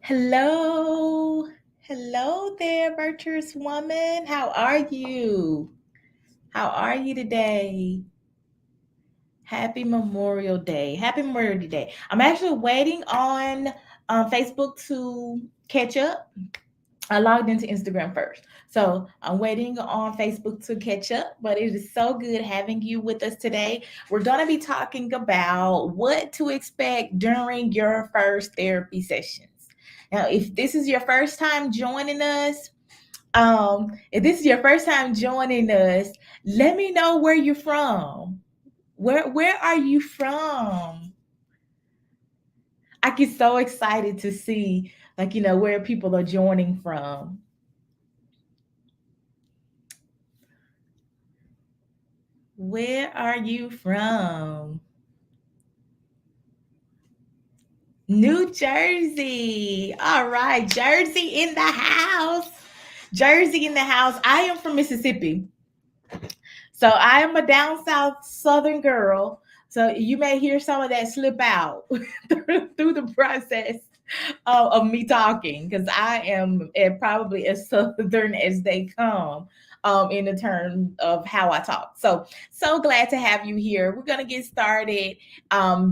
Hello. Hello there, virtuous woman. How are you? How are you today? Happy Memorial Day. Happy Memorial Day. I'm actually waiting on Facebook to catch up. I logged into Instagram first. So I'm waiting on Facebook to catch up, but it is so good having you with us today. We're going to be talking about what to expect during your first therapy sessions. Now, if this is your first time joining us, let me know where you're from. Where are you from? I get so excited to see where people are joining from. Where are you from? New Jersey. All right, Jersey in the house. Jersey in the house. I am from Mississippi. So I am a down south southern girl. So you may hear some of that slip out through the process of me talking because I am probably as southern as they come in the terms of how I talk. So glad to have you here. We're gonna get started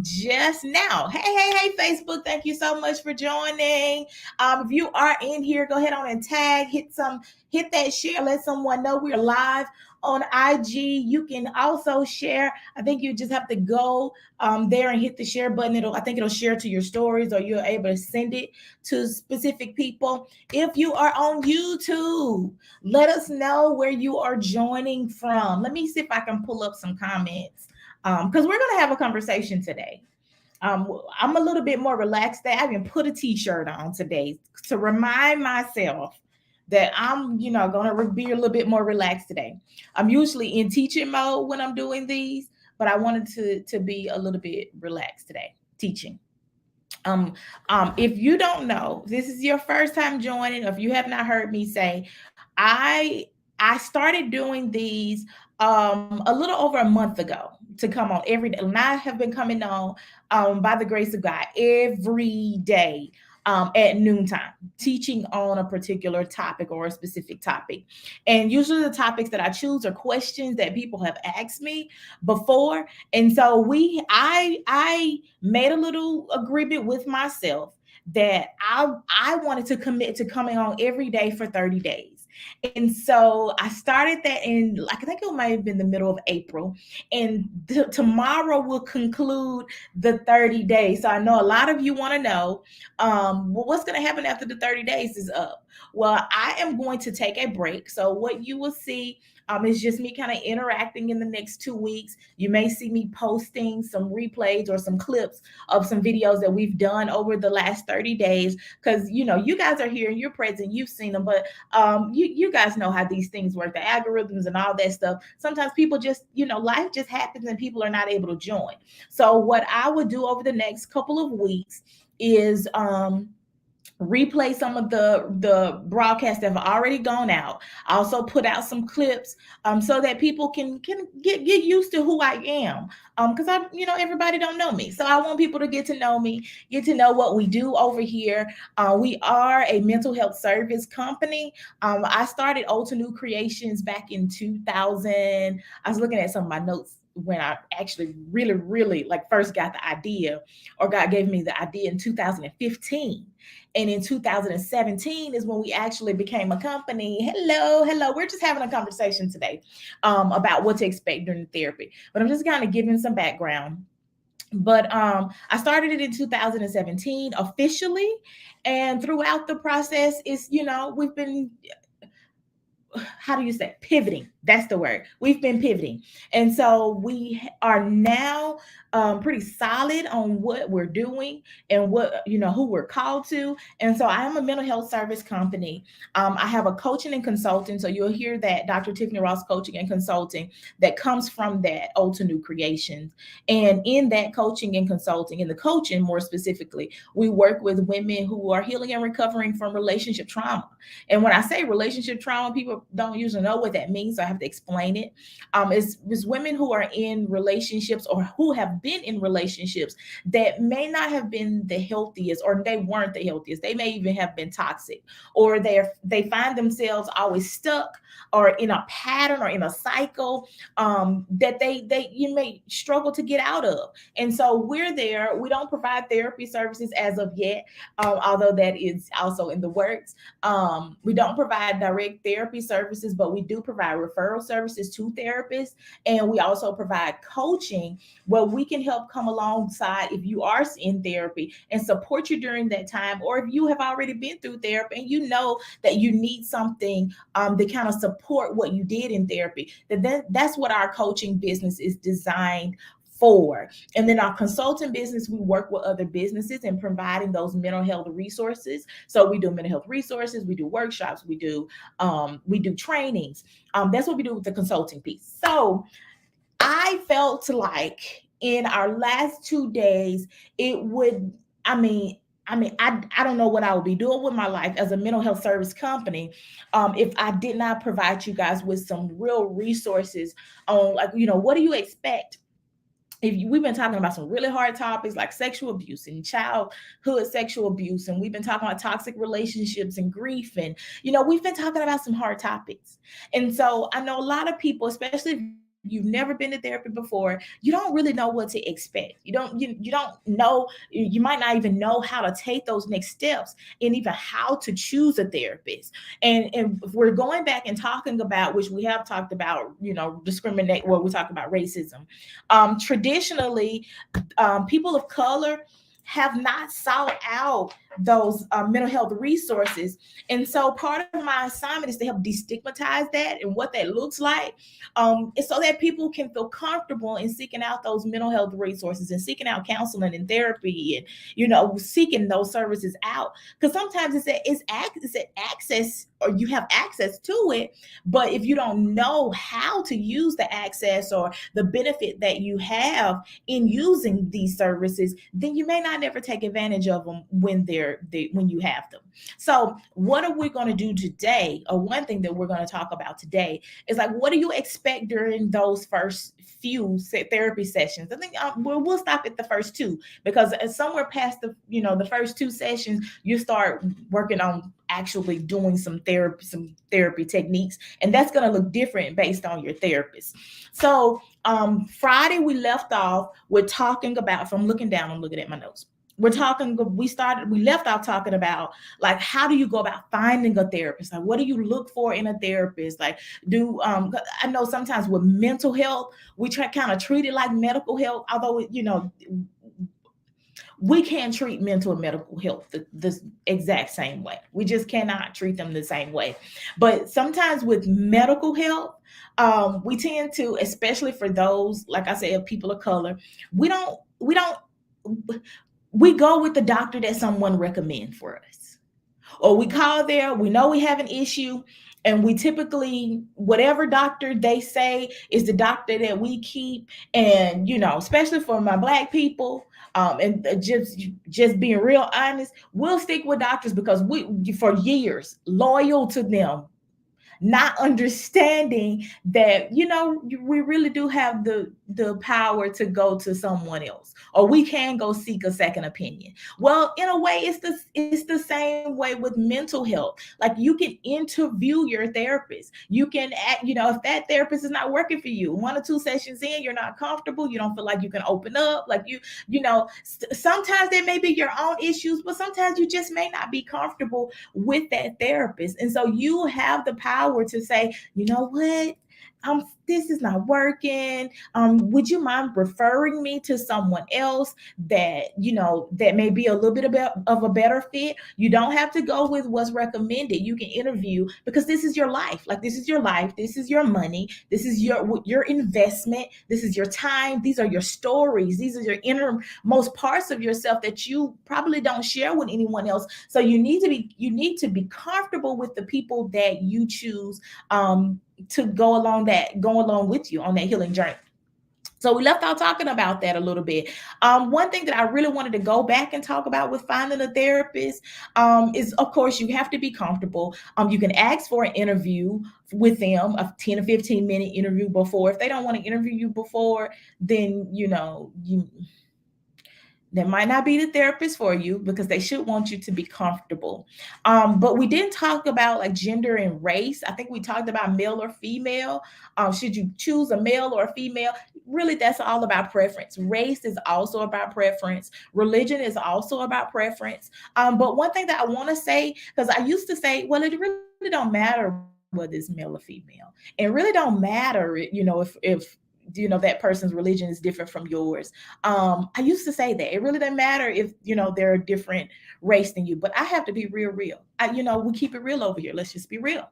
just now. Hey, Facebook! Thank you so much for joining. If you are in here, go ahead on and tag, hit that share, let someone know we're live on IG. You can also share. I think you just have to go there and hit the share button. I think it'll share to your stories, or you're able to send it to specific people. If you are on YouTube, let us know where you are joining from. Let me see if I can pull up some comments because we're going to have a conversation today. I'm a little bit more relaxed today. I even put a t-shirt on today to remind myself that I'm, going to be a little bit more relaxed today. I'm usually in teaching mode when I'm doing these, but I wanted to be a little bit relaxed today, teaching. If you don't know, this is your first time joining, or if you have not heard me say, I started doing these a little over a month ago to come on every day. And I have been coming on by the grace of God every day at noontime, teaching on a particular topic or a specific topic. And usually the topics that I choose are questions that people have asked me before. And so I made a little agreement with myself that I wanted to commit to coming on every day for 30 days. And so I started that in, like, I think it might have been the middle of April. And tomorrow will conclude the 30 days. So I know a lot of you want to know what's going to happen after the 30 days is up. Well, I am going to take a break. So what you will see is just me kind of interacting in the next 2 weeks. You may see me posting some replays or some clips of some videos that we've done over the last 30 days. Because, you guys are here and you're present, you've seen them, but you guys know how these things work, the algorithms and all that stuff. Sometimes people just, life just happens and people are not able to join. So what I would do over the next couple of weeks is replay some of the broadcasts that have already gone out. I also put out some clips so that people can get used to who I am, because everybody don't know me, so I want people to get to know me, get to know what we do over here. We are a mental health service company. I started Old to New Creations back in 2000. I was looking at some of my notes when I actually really like first got the idea, or God gave me the idea in 2015. And in 2017 is when we actually became a company. Hello. We're just having a conversation today about what to expect during therapy. But I'm just kind of giving some background. But I started it in 2017 officially. And throughout the process, we've been, how do you say, pivoting? That's the word. We've been pivoting. And so we are now pretty solid on what we're doing and what, who we're called to. And so I am a mental health service company. I have a coaching and consulting. So you'll hear that Dr. Tiffany Ross coaching and consulting that comes from that Old to New Creations. And in that coaching and consulting, in the coaching more specifically, we work with women who are healing and recovering from relationship trauma. And when I say relationship trauma, people don't usually know what that means, so I have to explain it. Is women who are in relationships or who have been in relationships that may not have been the healthiest, or they weren't the healthiest. They may even have been toxic, or they find themselves always stuck or in a pattern or in a cycle that they you may struggle to get out of. And so we're there. We don't provide therapy services as of yet, although that is also in the works. We don't provide direct therapy services, but we do provide referral services to therapists, and we also provide coaching where we can help come alongside if you are in therapy and support you during that time, or if you have already been through therapy and you know that you need something to kind of support what you did in therapy. That's what our coaching business is designed for. And then our consulting business, we work with other businesses in providing those mental health resources. So we do mental health resources, we do workshops, we do trainings. That's what we do with the consulting piece. So I felt like in our last 2 days, it would, I don't know what I would be doing with my life as a mental health service company if I did not provide you guys with some real resources on, like, what do you expect? We've been talking about some really hard topics like sexual abuse and childhood sexual abuse, and we've been talking about toxic relationships and grief, and we've been talking about some hard topics. And so I know a lot of people, especially if you've never been to therapy before, you don't really know what to expect. You don't know, you might not even know how to take those next steps, and even how to choose a therapist. And if we're going back and talking about, which we have talked about, discriminate, well, we talk about racism. Traditionally, people of color have not sought out those mental health resources. And so part of my assignment is to help destigmatize that and what that looks like, so that people can feel comfortable in seeking out those mental health resources and seeking out counseling and therapy, and seeking those services out. Because sometimes it's access, or you have access to it, but if you don't know how to use the access or the benefit that you have in using these services, then you may not never take advantage of them when when you have them. So what are we going to do today? Or one thing that we're going to talk about today is, like, what do you expect during those first few therapy sessions? I think we'll stop at the first two, because somewhere past the first two sessions, you start working on actually doing some therapy techniques, and that's going to look different based on your therapist. So Friday we left off with talking about, if I'm looking down, I'm looking at my notes. We left off talking about, like, how do you go about finding a therapist? Like, what do you look for in a therapist? Like, I know sometimes with mental health, we kind of treat it like medical health, although we can't treat mental and medical health the exact same way. We just cannot treat them the same way. But sometimes with medical health, we tend to, especially for those, like I said, people of color, we go with the doctor that someone recommends for us, or we call there, we know we have an issue, and we typically, whatever doctor they say is the doctor that we keep. And especially for my Black people, and just being real honest, we'll stick with doctors because for years, loyal to them, not understanding that we really do have the power to go to someone else, or we can go seek a second opinion. Well, in a way, it's the same way with mental health. Like, you can interview your therapist. You can if that therapist is not working for you, 1 or 2 sessions in, you're not comfortable, you don't feel like you can open up, like sometimes there may be your own issues, but sometimes you just may not be comfortable with that therapist. And so you have the power to say, you know what, this is not working. Would you mind referring me to someone else that that may be a little bit of a better fit? You don't have to go with what's recommended. You can interview, because this is your life. Like, this is your life. This is your money. This is your investment. This is your time. These are your stories. These are your innermost parts of yourself that you probably don't share with anyone else. So you need to be comfortable with the people that you choose to go along with you on that healing journey. So we left out talking about that a little bit. One thing that I really wanted to go back and talk about with finding a therapist is, of course, you have to be comfortable. You can ask for an interview with them, a 10 or 15-minute interview before. If they don't want to interview you before, then you that might not be the therapist for you, because they should want you to be comfortable. But we didn't talk about like gender and race. I think we talked about male or female. Should you choose a male or a female? Really, that's all about preference. Race is also about preference. Religion is also about preference. But one thing that I want to say, because I used to say, well, it really don't matter whether it's male or female. It really don't matter, if that person's religion is different from yours. I used to say that it really doesn't matter if they're a different race than you, but I have to be real. We keep it real over here. Let's just be real.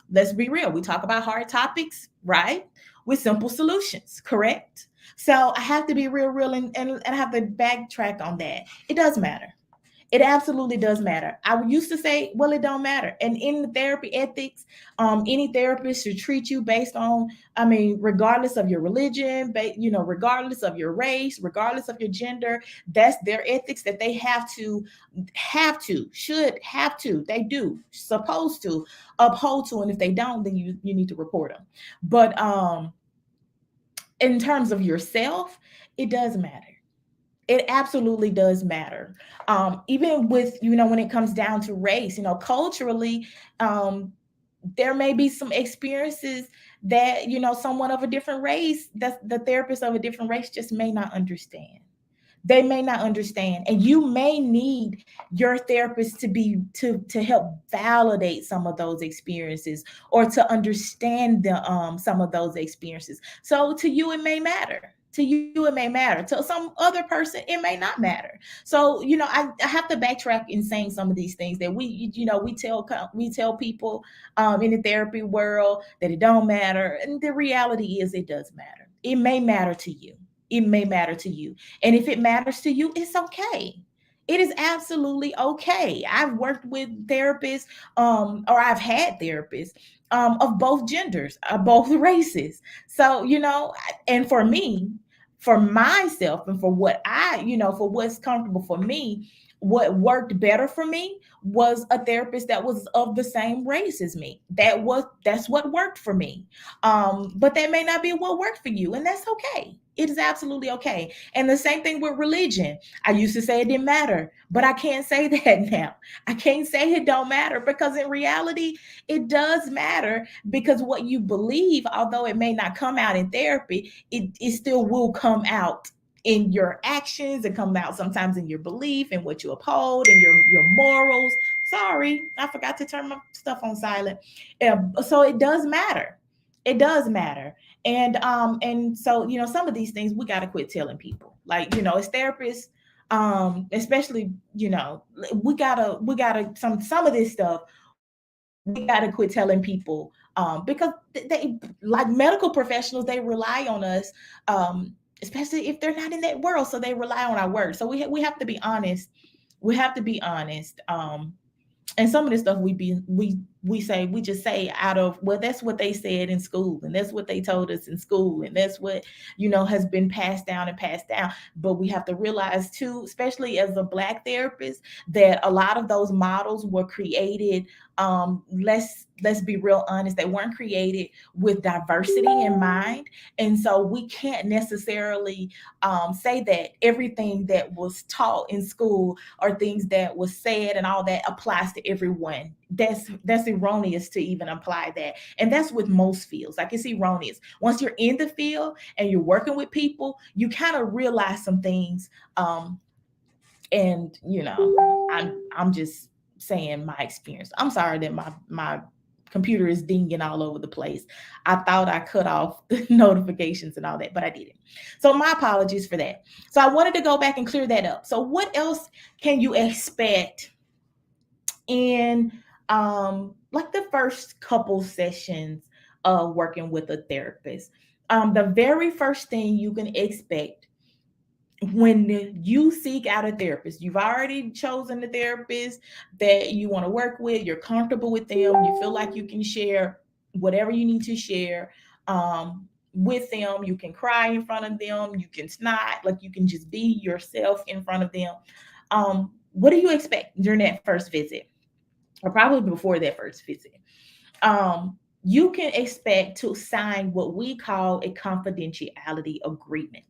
Let's be real. We talk about hard topics, right, with simple solutions, correct? So I have to be real, and I have to backtrack on that. It does matter. It absolutely does matter. I used to say, well, it don't matter. And in the therapy ethics, any therapist should treat you based on, regardless of your religion, regardless of your race, regardless of your gender. That's their ethics that they they do, supposed to uphold to. And if they don't, then you need to report them. But in terms of yourself, it does matter. It absolutely does matter. Even with, when it comes down to race, culturally, there may be some experiences that, someone of a different race, that the therapist of a different race just may not understand. They may not understand, and you may need your therapist to help validate some of those experiences, or to understand some of those experiences. So to you it may matter. To you it may matter. To some other person it may not matter. So I have to backtrack in saying some of these things that we tell people in the therapy world, that it don't matter, and the reality is it does matter. It may matter to you. It may matter to you. And if it matters to you, it's okay. It is absolutely okay. I've worked with therapists, or I've had therapists of both genders, both races. So, and for me, for myself, and for what for what's comfortable for me, what worked better for me was a therapist that was of the same race as me. That's what worked for me. But that may not be what worked for you, and that's okay. It is absolutely okay. And the same thing with religion. I used to say it didn't matter, but I can't say that now. I can't say it don't matter, because in reality, it does matter, because what you believe, although it may not come out in therapy, it still will come out in your actions, and come out sometimes in your belief and what you uphold, and your morals. Sorry, I forgot to turn my stuff on silent. So it does matter. It does matter. And so some of these things we got to quit telling people, like, as therapists, especially, we gotta some of this stuff we got to quit telling people, because they, like medical professionals, they rely on us, especially if they're not in that world, so they rely on our word. So we have to be honest. We have to be honest. And some of this stuff we just say out of, well, that's what they said in school, and that's what they told us in school, and that's what has been passed down and passed down. But we have to realize too, especially as a Black therapist, that a lot of those models were created, let's be real honest, they weren't created with diversity in mind. And so we can't necessarily say that everything that was taught in school, or things that was said and all that, applies to everyone. That's erroneous to even apply that. And that's with most fields. Like, it's erroneous. Once you're in the field and you're working with people, you kind of realize some things. And I'm just saying my experience. I'm sorry that my computer is dinging all over the place. I thought I cut off the notifications and all that, but I didn't. So my apologies for that. So I wanted to go back and clear that up. So what else can you expect in like the first couple sessions of working with a therapist? The very first thing you can expect when you seek out a therapist, you've already chosen the therapist that you want to work with, you're comfortable with them, you feel like you can share whatever you need to share. with them. You can cry in front of them. You can snot, like you can just be yourself in front of them. What do you expect during that first visit, or probably before that first visit? You can expect to sign what we call a confidentiality agreement.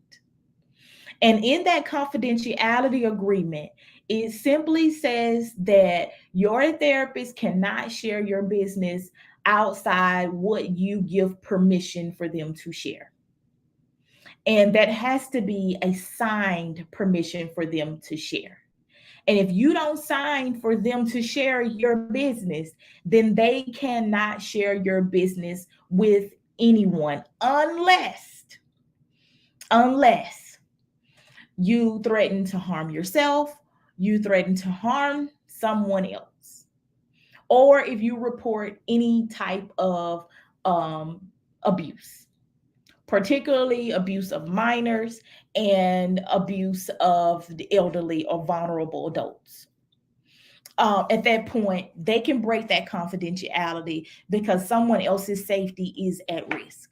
And in that confidentiality agreement, it simply says that your therapist cannot share your business outside what you give permission for them to share. And that has to be a signed permission for them to share. And if you don't sign for them to share your business, then they cannot share your business with anyone unless you threaten to harm yourself, you threaten to harm someone else, or if you report any type of abuse, particularly abuse of minors and abuse of the elderly or vulnerable adults. At that point, they can break that confidentiality because someone else's safety is at risk.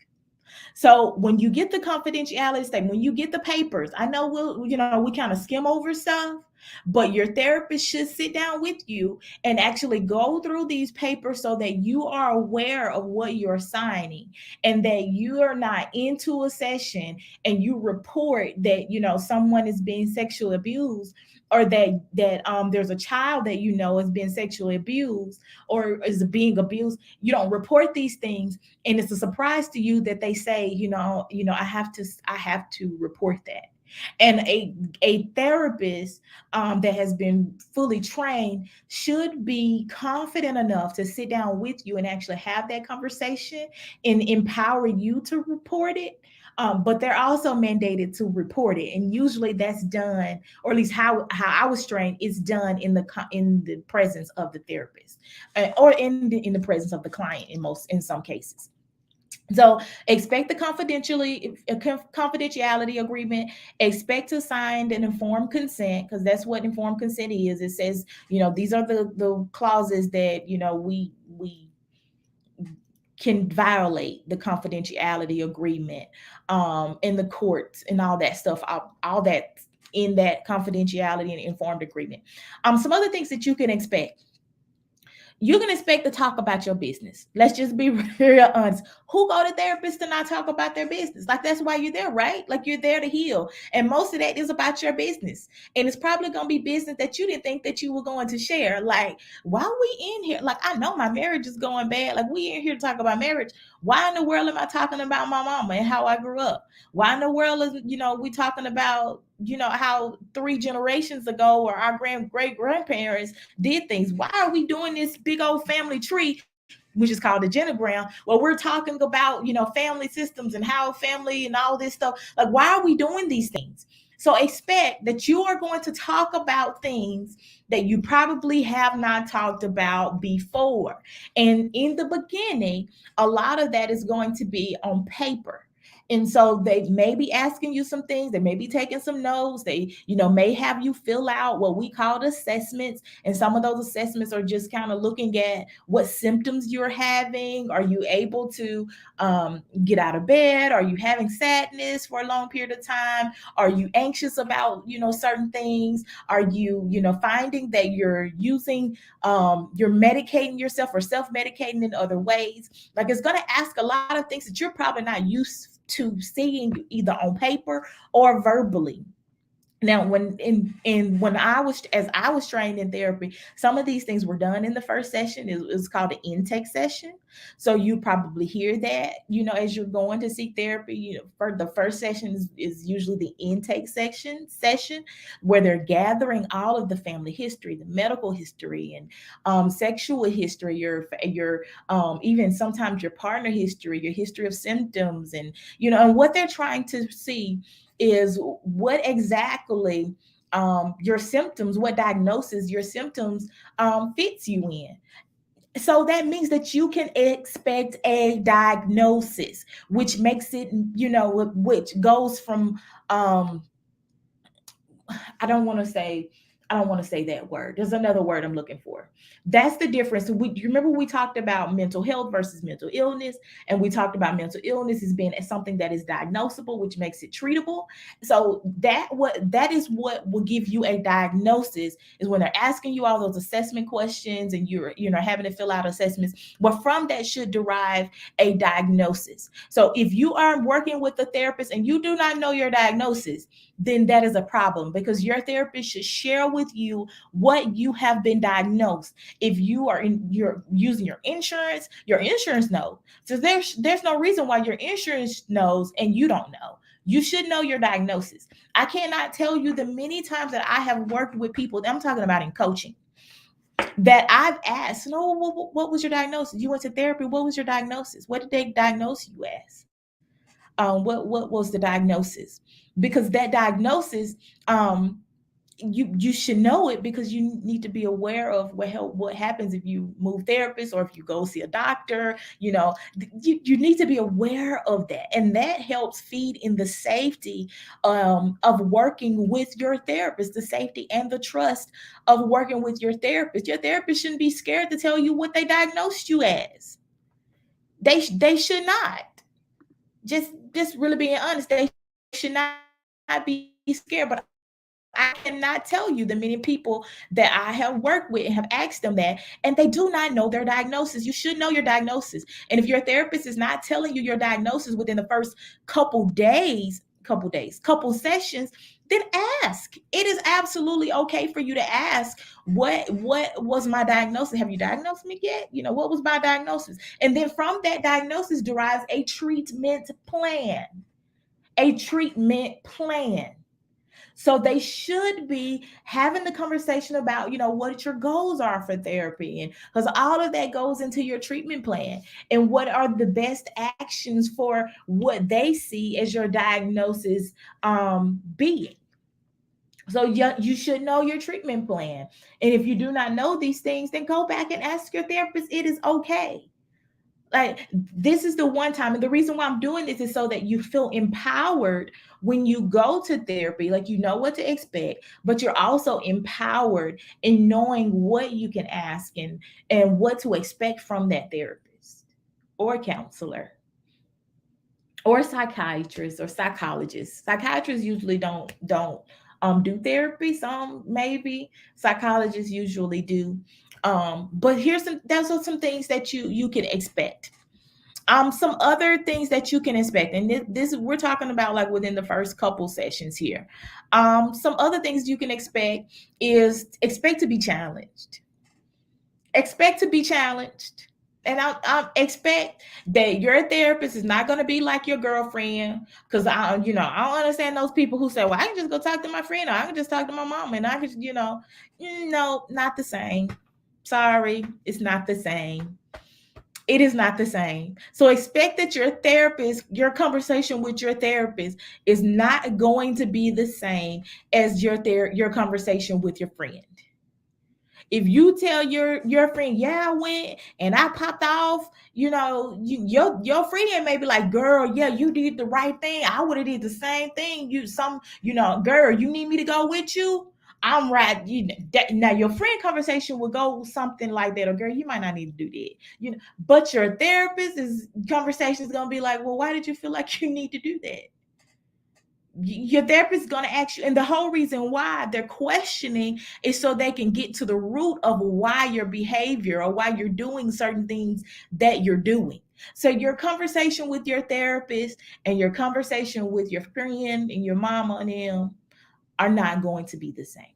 So when you get the confidentiality statement, when you get the papers, I know we kind of skim over stuff, but your therapist should sit down with you and actually go through these papers so that you are aware of what you're signing, and that you are not into a session and you report that someone is being sexually abused, or that there's a child that is being sexually abused or is being abused. You don't report these things, and it's a surprise to you that they say, I have to report that. And a therapist that has been fully trained should be confident enough to sit down with you and actually have that conversation and empower you to report it. But they're also mandated to report it, and usually that's done, or at least how I was trained, is done in the presence of the therapist, or in the presence of the client in some cases. So expect the confidentiality agreement. Expect to sign an informed consent, because that's what informed consent is. It says, these are the clauses that we can violate the confidentiality agreement in the courts and all that stuff, all that in that confidentiality and informed agreement. Some other things that you can expect. You can expect to talk about your business. Let's just be real honest. Who go to therapists to not talk about their business? Like, that's why you're there, right? Like, you're there to heal. And most of that is about your business. And it's probably going to be business that you didn't think that you were going to share. Like, why are we in here? Like, I know my marriage is going bad. Like, we in here to talk about marriage. Why in the world am I talking about my mama and how I grew up? Why in the world is, we talking about, how 3 generations ago, or our great grandparents did things? Why are we doing this big old family tree, which is called the genogram, where we're talking about, family systems and how family and all this stuff? Like, why are we doing these things? So expect that you are going to talk about things that you probably have not talked about before. And in the beginning, a lot of that is going to be on paper. And so they may be asking you some things. They may be taking some notes. They, may have you fill out what we call assessments. And some of those assessments are just kind of looking at what symptoms you're having. Are you able to get out of bed? Are you having sadness for a long period of time? Are you anxious about, certain things? Are you, finding that you're you're medicating yourself or self-medicating in other ways? Like, it's going to ask a lot of things that you're probably not used to seeing either on paper or verbally. Now, when I was trained in therapy, some of these things were done in the first session. It was called an intake session. So you probably hear that, as you're going to seek therapy. For the first session is usually the intake session, where they're gathering all of the family history, the medical history, and sexual history, your even sometimes your partner history, your history of symptoms, and and what they're trying to see is what exactly your symptoms, what diagnosis your symptoms fits you in. So that means that you can expect a diagnosis, which makes it, which goes from, I don't want to say, I don't want to say that word. There's another word I'm looking for. That's the difference. You remember we talked about mental health versus mental illness, and we talked about mental illness as being something that is diagnosable, which makes it treatable. So that is what will give you a diagnosis, is when they're asking you all those assessment questions and you're having to fill out assessments. But from that should derive a diagnosis. So if you are working with a therapist and you do not know your diagnosis, then that is a problem, because your therapist should share with you what you have been diagnosed. If you're using your insurance knows. So there's no reason why your insurance knows and you don't know. You should know your diagnosis. I cannot tell you the many times that I have worked with people, I'm talking about in coaching, that I've asked, no, what was your diagnosis? You went to therapy. What was your diagnosis? What did they diagnose you as? What was the diagnosis? Because that diagnosis, um, you should know it, because you need to be aware of what happens if you move therapists or if you go see a doctor. You need to be aware of that, and that helps feed in the safety of working with your therapist, the safety and the trust of working with your therapist. Your therapist shouldn't be scared to tell you what they diagnosed you as. They should not. Just really being honest, they should not be scared. But I cannot tell you the many people that I have worked with and have asked them that, and they do not know their diagnosis. You should know your diagnosis. And if your therapist is not telling you your diagnosis within the first couple sessions, then ask. It is absolutely okay for you to ask, what was my diagnosis? Have you diagnosed me yet? What was my diagnosis? And then from that diagnosis derives a treatment plan. A treatment plan. So they should be having the conversation about, what your goals are for therapy. And because all of that goes into your treatment plan, and what are the best actions for what they see as your diagnosis being. So you should know your treatment plan. And if you do not know these things, then go back and ask your therapist. It is okay. Like, this is the one time, and the reason why I'm doing this is so that you feel empowered when you go to therapy. Like, you know what to expect, but you're also empowered in knowing what you can ask, and what to expect from that therapist or counselor or psychiatrist or psychologist. Psychiatrists usually don't do therapy. Some maybe, psychologists usually do. But those are some things that you can expect. Some other things that you can expect, and this we're talking about like within the first couple sessions here. Some other things you can expect is expect to be challenged. Expect to be challenged. And I expect that your therapist is not going to be like your girlfriend, because I don't understand those people who say, well, I can just go talk to my friend, or I can just talk to my mom, and I can, no, not the same. Sorry, it's not the same. It is not the same. So expect that your conversation with your therapist is not going to be the same as your conversation with your friend. If you tell your friend, yeah, I went and I popped off, your friend may be like, girl, yeah, you did the right thing. I would have did the same thing. Girl, you need me to go with you? I'm right. Now your friend conversation will go something like that. Or, girl, you might not need to do that. But your therapist conversation is gonna be like, well, why did you feel like you need to do that? Your therapist is going to ask you, and the whole reason why they're questioning is so they can get to the root of why your behavior or why you're doing certain things that you're doing. So your conversation with your therapist and your conversation with your friend and your mama and them are not going to be the same.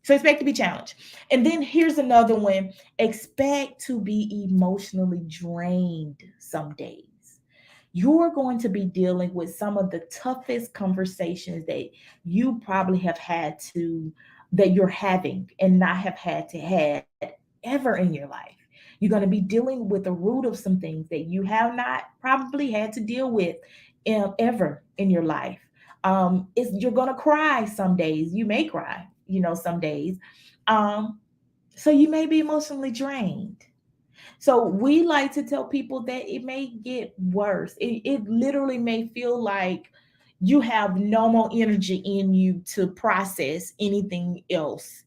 So expect to be challenged. And then here's another one. Expect to be emotionally drained some days. You're going to be dealing with some of the toughest conversations that you probably that you're having and not have had to had ever in your life. You're going to be dealing with the root of some things that you have not probably had to deal with ever in your life. You're going to cry some days. You may cry, some days. Um, so you may be emotionally drained. So we like to tell people that it may get worse. It literally may feel like you have no more energy in you to process anything else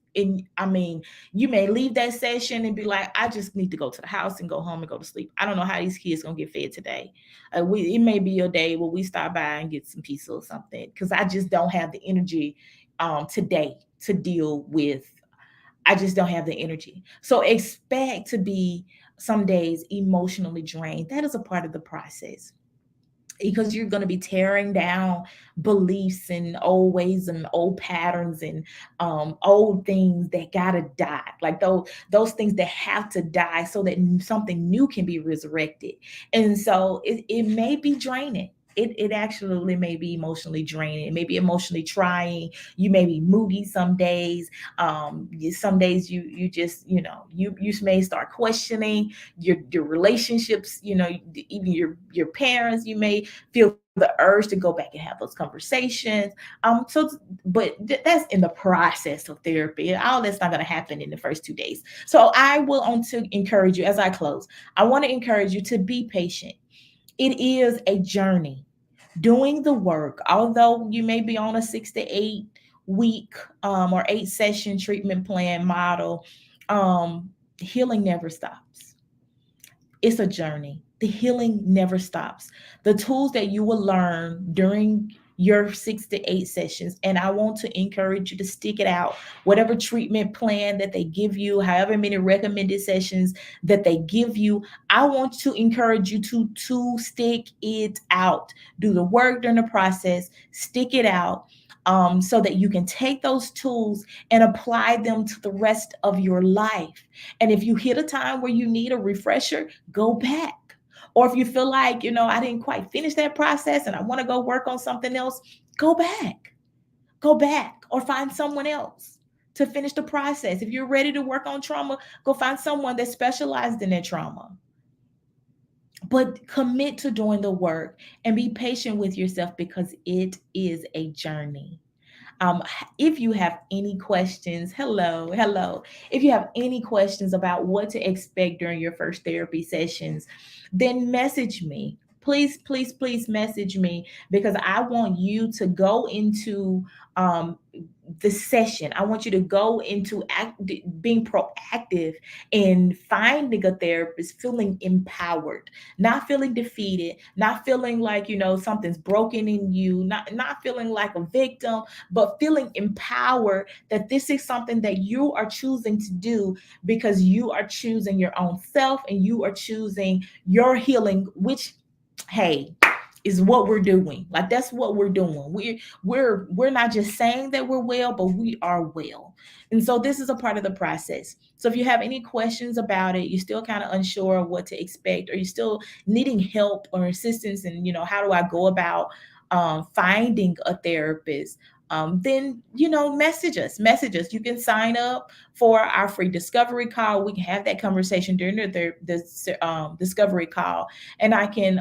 I mean, you may leave that session and be like, I just need to go to the house and go home and go to sleep. I don't know how these kids gonna get fed today. It may be a day where we stop by and get some pizza or something, because I just don't have the energy today to deal with. I just don't have the energy. So expect to be some days emotionally drained. That is a part of the process, because you're going to be tearing down beliefs and old ways and old patterns and old things that gotta die, like those things that have to die so that something new can be resurrected. And so it may be draining. It actually may be emotionally draining. It may be emotionally trying. You may be moody some days. Some days you just, you may start questioning your relationships. Even your parents. You may feel the urge to go back and have those conversations. That's in the process of therapy. All that's not going to happen in the first 2 days. So I will want to encourage you as I close. I want to encourage you to be patient. It is a journey. Doing the work, although you may be on a 6 to 8 week or 8 session treatment plan model, healing never stops. It's a journey. The healing never stops. The tools that you will learn during your 6 to 8 sessions, and I want to encourage you to stick it out. Whatever treatment plan that they give you, however many recommended sessions that they give you, I want to encourage you to stick it out. Do the work during the process, stick it out. So that you can take those tools and apply them to the rest of your life. And if you hit a time where you need a refresher, go back. Or if you feel like, I didn't quite finish that process and I want to go work on something else, go back. Go back or find someone else to finish the process. If you're ready to work on trauma, go find someone that specialized in that trauma. But commit to doing the work and be patient with yourself, because it is a journey. Um, if you have any questions, hello. If you have any questions about what to expect during your first therapy sessions, then message me. Please message me, because I want you to go into um, the session. I want you to go into being proactive in finding a therapist, feeling empowered, not feeling defeated, not feeling like something's broken in you, not feeling like a victim, but feeling empowered that this is something that you are choosing to do, because you are choosing your own self and you are choosing your healing, which, hey, is what we're doing. Like, that's what we're doing. We're not just saying that we're well, but we are well. And so this is a part of the process. So if you have any questions about it, you're still kind of unsure of what to expect, or you're still needing help or assistance, and how do I go about finding a therapist, then message us. You can sign up for our free discovery call. We can have that conversation during the discovery call, and I can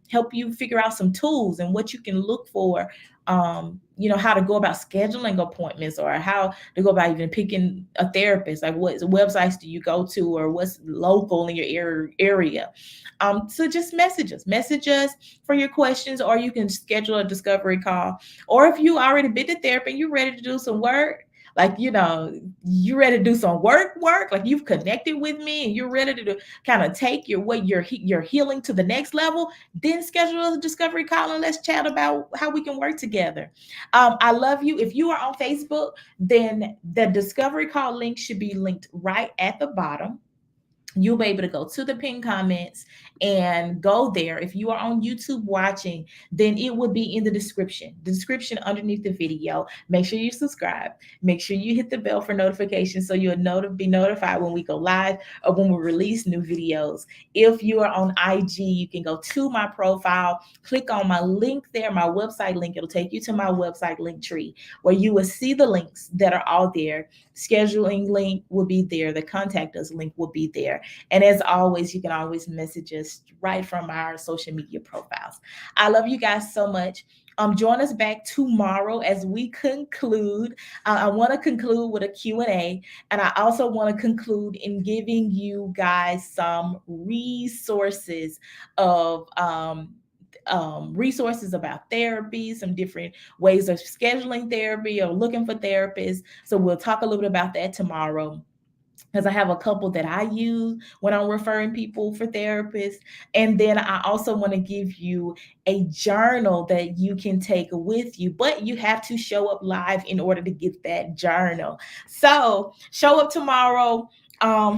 help you figure out some tools and what you can look for. How to go about scheduling appointments, or how to go about even picking a therapist. Like, what websites do you go to, or what's local in your area. So just message us for your questions, or you can schedule a discovery call. Or if you already been to therapy and you're ready to do some work, like, you're ready to do some work, like you've connected with me and you're ready to kind of take your healing to the next level, then schedule a discovery call and let's chat about how we can work together. I love you. If you are on Facebook, then the discovery call link should be linked right at the bottom. You'll be able to go to the pinned comments and go there. If you are on YouTube watching, then it will be in the description underneath the video. Make sure you subscribe. Make sure you hit the bell for notifications, so you'll be notified when we go live or when we release new videos. If you are on IG, you can go to my profile, click on my link there, my website link. It'll take you to my website link tree, where you will see the links that are all there. Scheduling link will be there. The contact us link will be there. And as always, you can always message us right from our social media profiles. I love you guys so much. Join us back tomorrow as we conclude. I want to conclude with a Q&A, and I also want to conclude in giving you guys some resources of resources about therapy, some different ways of scheduling therapy or looking for therapists. So we'll talk a little bit about that tomorrow, because I have a couple that I use when I'm referring people for therapists. And then I also want to give you a journal that you can take with you, but you have to show up live in order to get that journal. So show up tomorrow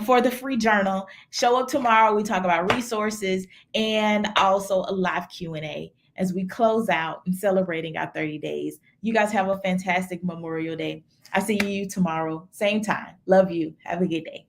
for the free journal. Show up tomorrow. We talk about resources and also a live Q&A as we close out and celebrating our 30 days. You guys have a fantastic Memorial Day. I see you tomorrow, same time. Love you. Have a good day.